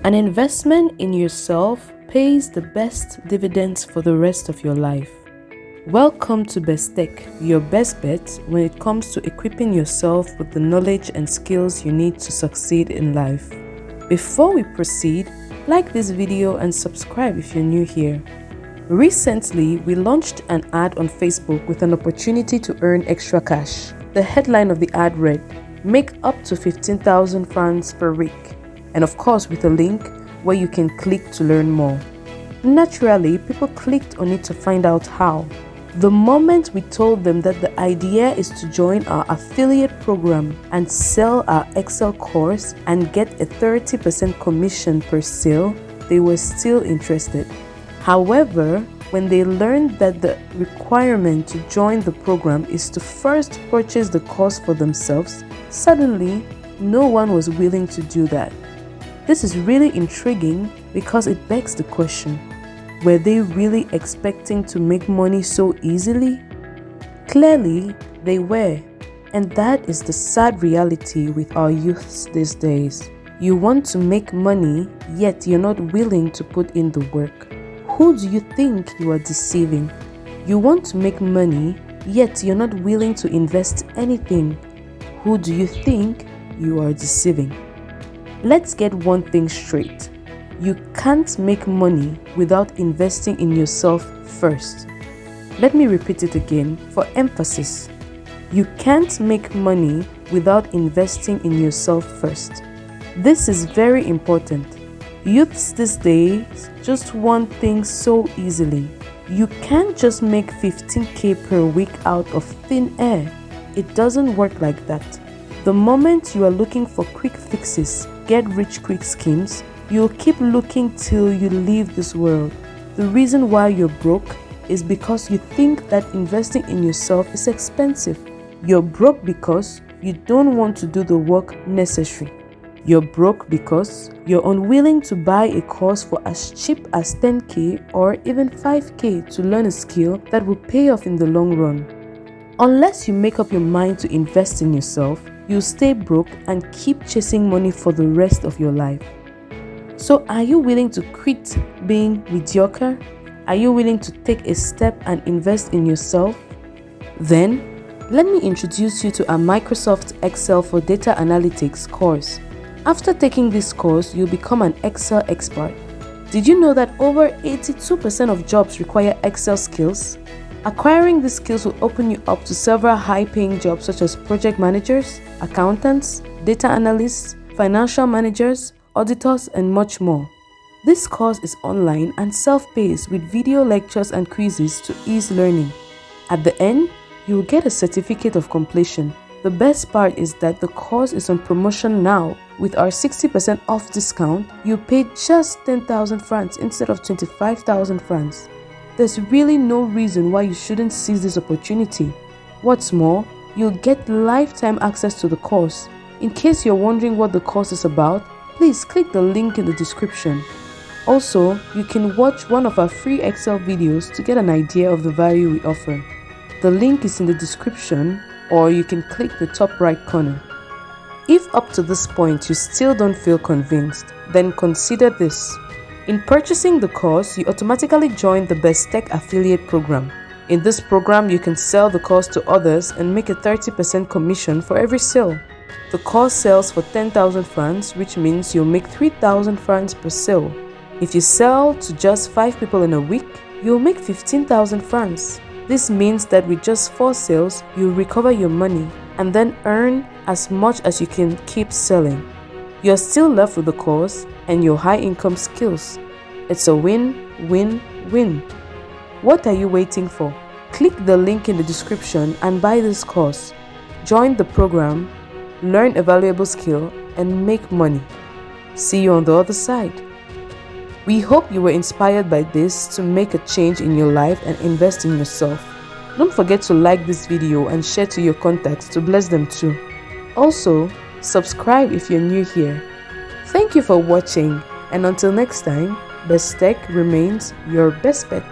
An investment in yourself pays the best dividends for the rest of your life. Welcome to Best Tech, your best bet when it comes to equipping yourself with the knowledge and skills you need to succeed in life. Before we proceed, like this video and subscribe if you're new here. Recently, we launched an ad on Facebook with an opportunity to earn extra cash. The headline of the ad read, "Make up to 15,000 francs per week," and of course with a link where you can click to learn more. Naturally, people clicked on it to find out how. The moment we told them that the idea is to join our affiliate program and sell our Excel course and get a 30% commission per sale, they were still interested. However, when they learned that the requirement to join the program is to first purchase the course for themselves, suddenly no one was willing to do that. This is really intriguing because it begs the question, were they really expecting to make money so easily? Clearly, they were, and that is the sad reality with our youths these days. You want to make money, yet you're not willing to put in the work. Who do you think you are deceiving? You want to make money, yet you're not willing to invest anything. Who do you think you are deceiving? Let's get one thing straight. You can't make money without investing in yourself first. Let me repeat it again for emphasis. You can't make money without investing in yourself first. This is very important. Youths these days just want things so easily. You can't just make 15k per week out of thin air. It doesn't work like that. The moment you are looking for quick fixes, get rich quick schemes, you'll keep looking till you leave this world. The reason why you're broke is because you think that investing in yourself is expensive. You're broke because you don't want to do the work necessary. You're broke because you're unwilling to buy a course for as cheap as 10k or even 5k to learn a skill that will pay off in the long run. Unless you make up your mind to invest in yourself, you'll stay broke and keep chasing money for the rest of your life. So are you willing to quit being mediocre? Are you willing to take a step and invest in yourself? Then, let me introduce you to our Microsoft Excel for Data Analytics course. After taking this course, you'll become an Excel expert. Did you know that over 82% of jobs require Excel skills? Acquiring these skills will open you up to several high-paying jobs such as project managers, accountants, data analysts, financial managers, auditors, and much more. This course is online and self-paced with video lectures and quizzes to ease learning. At the end, you will get a certificate of completion. The best part is that the course is on promotion now. With our 60% off discount, you pay just 10,000 francs instead of 25,000 francs. There's really no reason why you shouldn't seize this opportunity. What's more, you'll get lifetime access to the course. In case you're wondering what the course is about, please click the link in the description. Also, you can watch one of our free Excel videos to get an idea of the value we offer. The link is in the description, or you can click the top right corner. If up to this point you still don't feel convinced, then consider this. In purchasing the course, you automatically join the Best Tech affiliate program. In this program, you can sell the course to others and make a 30% commission for every sale. The course sells for 10,000 francs, which means you'll make 3,000 francs per sale. If you sell to just 5 people in a week, you'll make 15,000 francs. This means that with just 4 sales, you'll recover your money and then earn as much as you can keep selling. You're still left with the course and your high income skills. It's a win-win-win. What are you waiting for? Click the link in the description and buy this course. Join the program, learn a valuable skill, and make money. See you on the other side. We hope you were inspired by this to make a change in your life and invest in yourself. Don't forget to like this video and share to your contacts to bless them too. Also, subscribe if you're new here. Thank you for watching, and until next time, Best Tech remains your best bet.